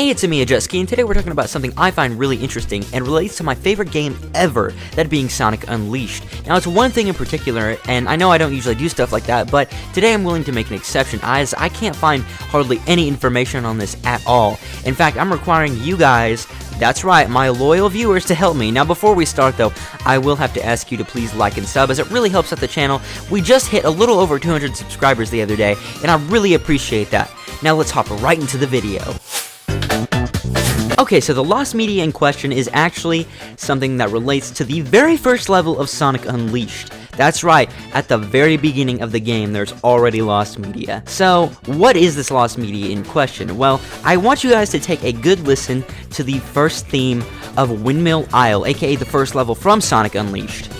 Hey, it's me, Jetski, and today we're talking about something I find really interesting and relates to my favorite game ever, that being Sonic Unleashed. Now, it's one thing in particular, and I know I don't usually do stuff like that, but today I'm willing to make an exception, as I can't find hardly any information on this at all. In fact, I'm requiring you guys, that's right, my loyal viewers, to help me. Now, before we start, though, I will have to ask you to please like and sub, as it really helps out the channel. We just hit a little over 200 subscribers the other day, and I really appreciate that. Now, let's hop right into the video. Okay, so the lost media in question is actually something that relates to the very first level of Sonic Unleashed. That's right, at the very beginning of the game, there's already lost media. So, what is this lost media in question? Well, I want you guys to take a good listen to the first theme of Windmill Isle, aka the first level from Sonic Unleashed.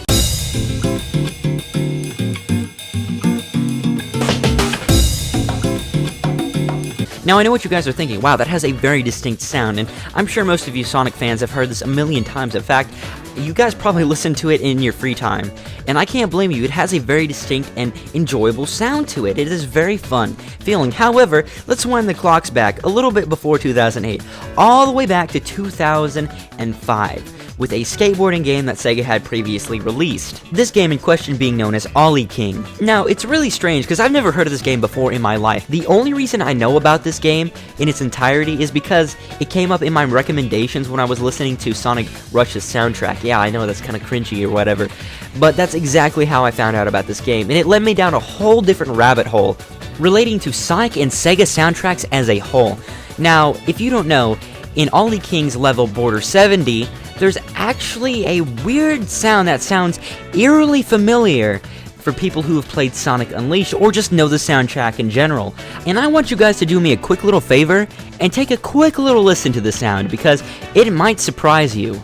Now, I know what you guys are thinking, wow, that has a very distinct sound, and I'm sure most of you Sonic fans have heard this a million times. In fact, you guys probably listen to it in your free time, and I can't blame you. It has a very distinct and enjoyable sound to it. It is very fun feeling. However, let's wind the clocks back a little bit before 2008, all the way back to 2005. With a skateboarding game that Sega had previously released. This game in question being known as Ollie King. Now, it's really strange because I've never heard of this game before in my life. The only reason I know about this game in its entirety is because it came up in my recommendations when I was listening to Sonic Rush's soundtrack. Yeah, I know that's kind of cringy or whatever, but that's exactly how I found out about this game, and it led me down a whole different rabbit hole relating to Sonic and Sega soundtracks as a whole. Now, if you don't know, in Ollie King's level Border 70, there's actually a weird sound that sounds eerily familiar for people who have played Sonic Unleashed or just know the soundtrack in general. And I want you guys to do me a quick little favor and take a quick little listen to the sound because it might surprise you.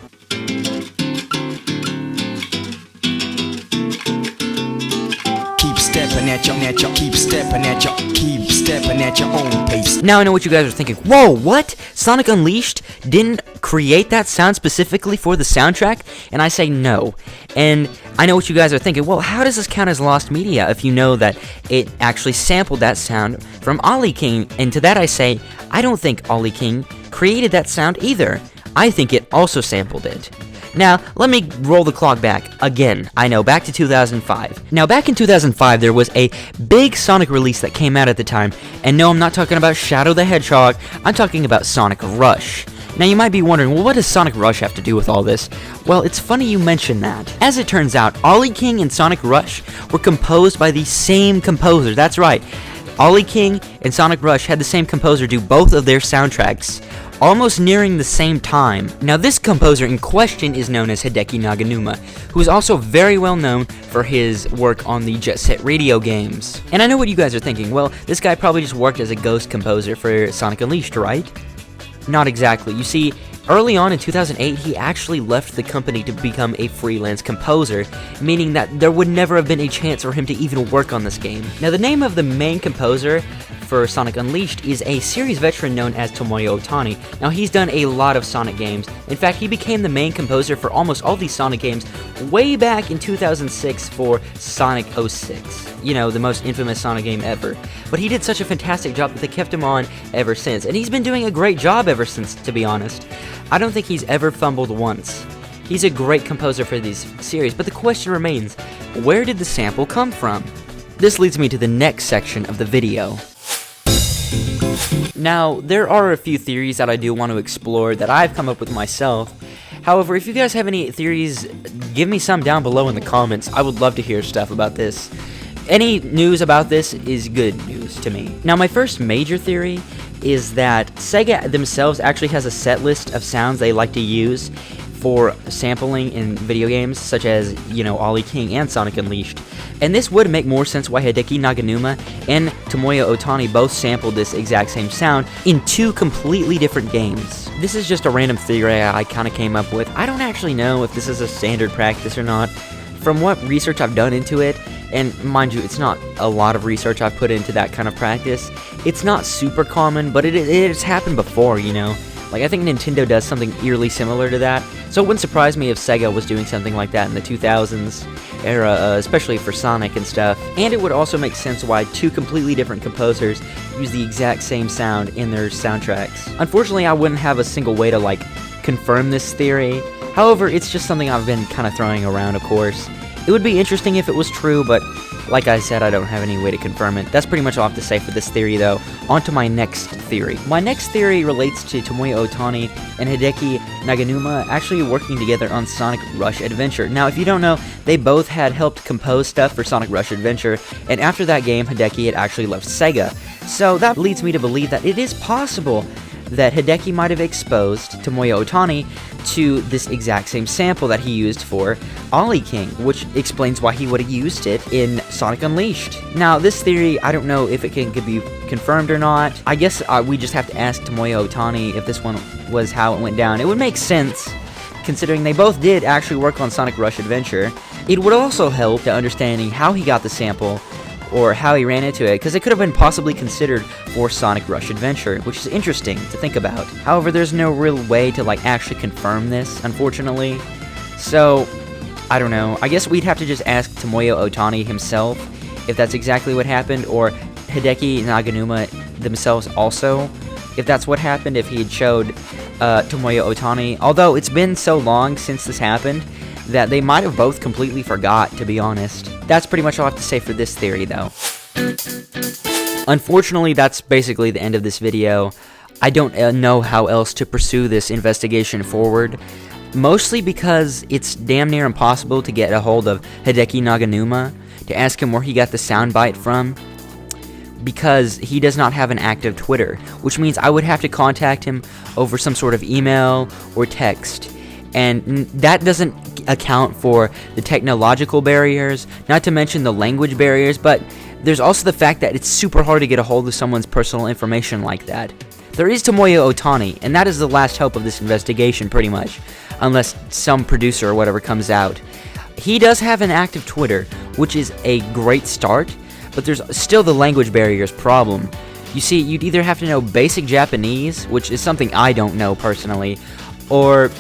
Keep stepping at your own pace. Now I know what you guys are thinking. Whoa, what? Sonic Unleashed didn't create that sound specifically for the soundtrack? And I say no. And I know what you guys are thinking. Well, how does this count as lost media if you know that it actually sampled that sound from Ollie King? And to that I say, I don't think Ollie King created that sound either. I think it also sampled it. Now, let me roll the clock back again. I know, back to 2005. Now, back in 2005, there was a big Sonic release that came out at the time. And no, I'm not talking about Shadow the Hedgehog. I'm talking about Sonic Rush. Now, you might be wondering, well, what does Sonic Rush have to do with all this? Well, it's funny you mention that. As it turns out, Ollie King and Sonic Rush were composed by the same composer. That's right. Ollie King and Sonic Rush had the same composer do both of their soundtracks, almost nearing the same time. Now, this composer in question is known as Hideki Naganuma, who is also very well known for his work on the Jet Set Radio games. And I know what you guys are thinking, well, this guy probably just worked as a ghost composer for Sonic Unleashed, right? Not exactly. You see, early on in 2008, he actually left the company to become a freelance composer, meaning that there would never have been a chance for him to even work on this game. Now, the name of the main composer for Sonic Unleashed is a series veteran known as Tomoya Ohtani. Now, he's done a lot of Sonic games. In fact, he became the main composer for almost all these Sonic games way back in 2006 for Sonic 06. You know, the most infamous Sonic game ever. But he did such a fantastic job that they kept him on ever since. And he's been doing a great job ever since, to be honest. I don't think he's ever fumbled once. He's a great composer for these series, but the question remains, where did the sample come from? This leads me to the next section of the video. Now, there are a few theories that I do want to explore that I've come up with myself. However, if you guys have any theories, give me some down below in the comments. I would love to hear stuff about this. Any news about this is good news to me. Now, my first major theory is that Sega themselves actually has a set list of sounds they like to use for sampling in video games, such as, you know, Ollie King and Sonic Unleashed. And this would make more sense why Hideki Naganuma and Tomoya Ohtani both sampled this exact same sound in two completely different games. This is just a random theory I kind of came up with. I don't actually know if this is a standard practice or not. From what research I've done into it, and mind you, it's not a lot of research I've put into that kind of practice, it's not super common, but it has happened before, you know. Like, I think Nintendo does something eerily similar to that, so it wouldn't surprise me if Sega was doing something like that in the 2000s era, especially for Sonic and stuff. And it would also make sense why two completely different composers use the exact same sound in their soundtracks. Unfortunately, I wouldn't have a single way to, like, confirm this theory. However, it's just something I've been kind of throwing around, of course. It would be interesting if it was true, but like I said, I don't have any way to confirm it. That's pretty much all I have to say for this theory, though. On to my next theory. My next theory relates to Tomoya Ohtani and Hideki Naganuma actually working together on Sonic Rush Adventure. Now, if you don't know, they both had helped compose stuff for Sonic Rush Adventure, and after that game, Hideki had actually left Sega. So that leads me to believe that it is possible that Hideki might have exposed Tomoya Ohtani to this exact same sample that he used for Ollie King, which explains why he would have used it in Sonic Unleashed. Now, this theory, I don't know if it can be confirmed or not. I guess we just have to ask Tomoya Ohtani if this one was how it went down. It would make sense, considering they both did actually work on Sonic Rush Adventure. It would also help to understanding how he got the sample, or how he ran into it, because it could have been possibly considered for Sonic Rush Adventure, which is interesting to think about. However, there's no real way to, like, actually confirm this, unfortunately. So, I don't know. I guess we'd have to just ask Tomoya Ohtani himself if that's exactly what happened, or Hideki Naganuma themselves also, if that's what happened, if he had showed Tomoya Ohtani. Although, it's been so long since this happened that they might have both completely forgot, to be honest. That's pretty much all I have to say for this theory, though. Unfortunately, that's basically the end of this video. I don't know how else to pursue this investigation forward, mostly because it's damn near impossible to get a hold of Hideki Naganuma to ask him where he got the soundbite from, because he does not have an active Twitter, which means I would have to contact him over some sort of email or text. And that doesn't account for the technological barriers, not to mention the language barriers, but there's also the fact that it's super hard to get a hold of someone's personal information like that. There is Tomoya Ohtani, and that is the last hope of this investigation, pretty much, unless some producer or whatever comes out. He does have an active Twitter, which is a great start, but there's still the language barriers problem. You see, you'd either have to know basic Japanese, which is something I don't know personally, or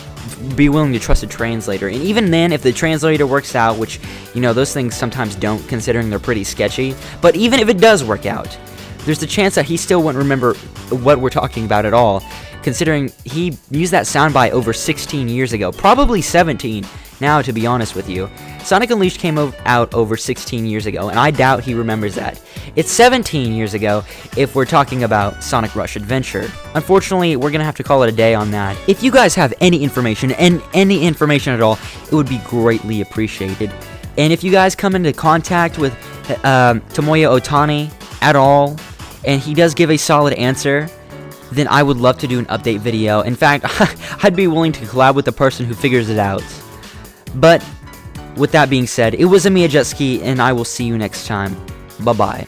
be willing to trust a translator. And even then, if the translator works out, which, you know, those things sometimes don't, considering they're pretty sketchy, but even if it does work out, there's the chance that he still wouldn't remember what we're talking about at all, considering he used that soundbite over 16 years ago, probably 17 now, to be honest with you. Sonic Unleashed came out over 16 years ago, and I doubt he remembers that. It's 17 years ago if we're talking about Sonic Rush Adventure. Unfortunately, we're gonna have to call it a day on that. If you guys have any information, and any information at all, it would be greatly appreciated. And if you guys come into contact with Tomoya Ohtani at all, and he does give a solid answer, then I would love to do an update video. In fact, I'd be willing to collab with the person who figures it out. But with that being said, it was Amiya Jetski, and I will see you next time. Bye-bye.